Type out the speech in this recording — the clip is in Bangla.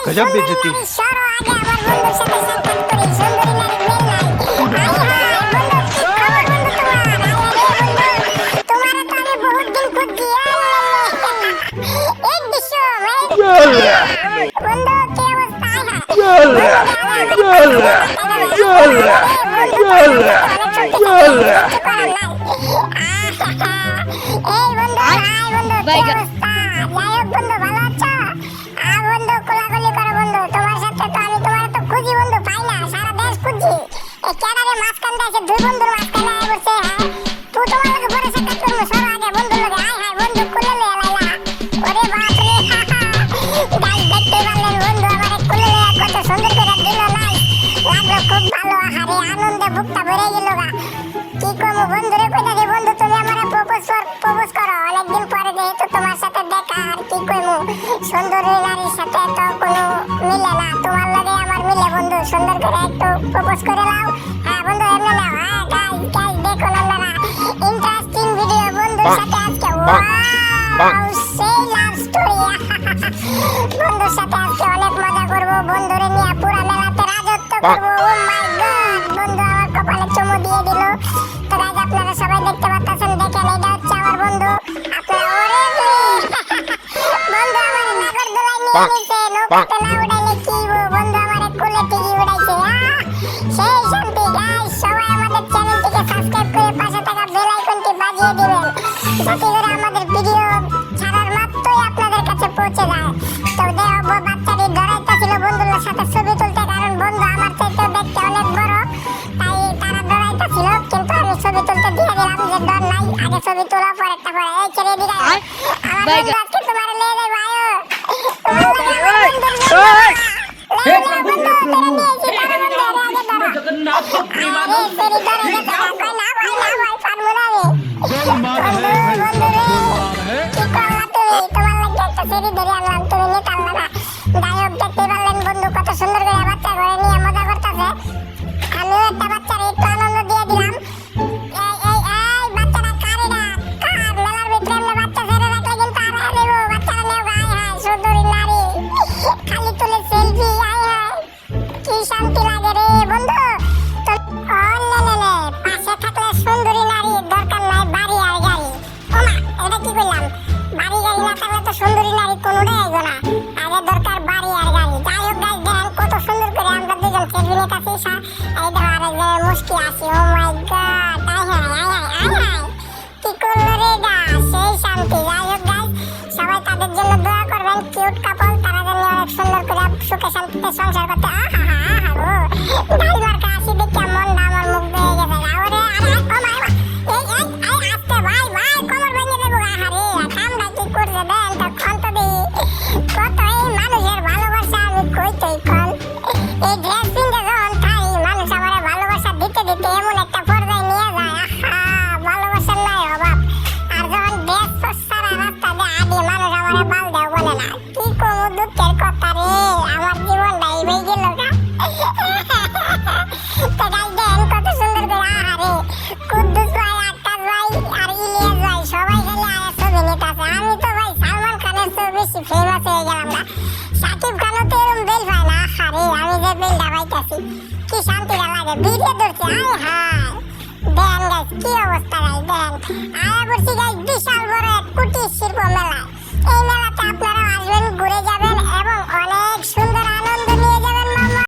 गजब बेइज्जती। সরো আগে আমার বন্ধুর সাথে সাক্ষাৎ করি, সুন্দরী নারী মেল নাই। হাই হাই বন্ধু, কি খবর বন্ধু তোমার? আরে বন্ধু, তোমারে তো আমি বহুত দিন খুঁজছি। এই দৃশ্য বন্ধু, কি অবস্থা? এই বন্ধু, হাই বন্ধু, কি অবস্থা? যাই হোক বন্ধু, ভালো আছো? বন্ধু কোলাকুলি করো বন্ধু, তোমার সাথে তো আমি তোমার তো খুঁজি বন্ধু, পাই না, সারা দেশ খুঁজি। এই ক্যাডারে মাঝখান দিয়ে আছে, দুই বন্ধুর মাঝখানে আয় বসে। হ্যাঁ তুই তোমার লগে পরে সাক্ষাৎ করবো, সরো আগে বন্ধুর লগে। হাই হাই বন্ধু, কোলে লয়ে লাইলা। ওরে বাপ রে, গাইস দেখতে পারলেন বন্ধু আমারে কোলে লয়ে কত সুন্দর করে দিল। নাই লাগলো খুব ভালো, আহারে আনন্দে বুকটা ভরে গেল গা। কি করবো বন্ধু রে, কইতাছি বন্ধু তুমি আমারে প্রপোজ করো, অনেকদিন পরে যেহেতু তোমার সাথে দেখা। আর কি কইমু, সুন্দরী নারীর সাথে তো কোনো মিলে না, তোমার লগে আমার মিলে বন্ধু। সুন্দর করে একটু প্রপোজ করে নাও। হ্যাঁ বন্ধু এমনি নাও। হ্যাঁ গাইস গাইস দেখুন আপনারা ইন্টারেস্টিং ভিডিও বন্ধুর সাথে আজকে। ওয়াও সেই লাভ স্টোরি। বন্ধুর সাথে আজকে অনেক মজা করব, বন্ধুরে নিয়ে পুরো মেলাতে রাজত্ব করব। ও মাই গড, বন্ধু আমার কপালে চুমু দিয়ে দিল। তো গাইস আপনারা সবাই দেখতে পাচ্ছেন, দেখেন এটা হচ্ছে আমার বন্ধু। আপনারা ওরে বন্ধু আমার নাগরদোলায় নিয়ে নিছে, নৌকাতে না উড়াইলে কি বন্ধু আমার কোলে টিকি উড়াইছে। সেই শান্তি। গাইস সবাই আমাদের চ্যানেলটিকে সাবস্ক্রাইব করে পাশে থাকা বেল আইকনটি বাজিয়ে দিবেন, যাতে করে আমাদের ভিডিও ছাড়ার মাত্রই আপনাদের কাছে পৌঁছে যায়। তো দেখো বাচ্চাটি ডরাইতেছিল বন্ধুদের সাথে ছবি তুলতে, কারণ বন্ধু আমার চাইতে দেখতে অনেক বড়, তাই তারা ডরাইতেছিল। কিন্তু আমি ছবি তুলতে দিয়ে দিলাম যে ডর নাই, আগে ছবি তোলা পরেরটা পরে। এই ছেড়ে দিই আমার বন্ধু আজকে তোমার নিয়ে যাই ভাই। তোমার লাগে আমার বন্ধুর কত সুন্দর করে বাচ্চা ঘরে নিয়ে মজা করতেছে। আমিও একটা বাচ্চার একটু আনন্দ দিয়ে দিলাম। এই বাচ্চাটা কারে না কার মেলার ভিতরে আমরা বাচ্চা ছেড়ে রাখলে কিন্তু আর দেবো। বাচ্চারা নেও হাই হাই সুন্দরী নারী, খালি তুলে সেলফি। হাই হাই কি শান্তি লাগে রে বন্ধু। তো লে পাশে থাকলে সুন্দরী নারী, দরকার নাই বাড়ি আর গাড়ি। ওমা এটা কি কইলাম, বাড়ি গাড়ি না থাকলে তো সুন্দরী নারী কোনোটাই আইবো না, আগে দরকার বাড়ি আর গাড়ি। যাই হোক গাইস দেখেন কত সুন্দর করে আমরা দুজন সেলফি নিতেছি। এই দেখো আরেকজনের মুস্কি আসি। ও মাই গড, হাই হাই কি করলো রে গা, সেই শান্তি। যাই হোক গাইস সবাই তাদের জন্য দোয়া করবেন, কিউট কাপল, তারা যেন অনেক সুন্দর করে সুখে শান্তিতে সংসার করতে। আহা গো গাড়ি মার্কা আসি দেখে মনটা আমার মুগ্ধ হয়ে গেছে। ওরে আরে ও মাই এই আস্তে ভাই কমর ভেঙে দেবো। আহারে ঠান্ডা কি করছে দেন তো ক্ষন্ত দেই কত। এই মানুষের ভালোবাসা আমি কইতেই কল। এই ড্রেস পিন্ধে যখন থাই মানুষ আমার ভালোবাসা দিতে দিতে এমন একটা পর্যায়ে নিয়ে যায়। আহা ভালোবাসার নাই অভাব। আর যখন ড্রেস সারা রাস্তা দিয়ে আডি মানুষ আমার বাল দেও বলে না। কি কম দুঃখের কথা রে, আমার জীবনটা এই হয়ে গেল গা। তো গাইস দেন কত সুন্দর করে। আহারে কুদ্দুস ভাই, আকাশ ভাই আর ইলিয়াস ভাই সবাই গেলে আয়া ছবি নিতেছে। আমি তো ভাই সালমান খানের চেয়ে বেশি ফেমাস হয়ে গেলাম না। সাকিব খানও তো এরকম বেল পায় না। আহারে আমি যে বেলটা পাইতেছি কি শান্তিটা লাগে। ভিডিও ধরছে আয় হায় দেন গাইস কি অবস্থা। গাইস দেন আয়া বলছি গাইস বিশাল বড় এক কুটির শিল্প মেলা।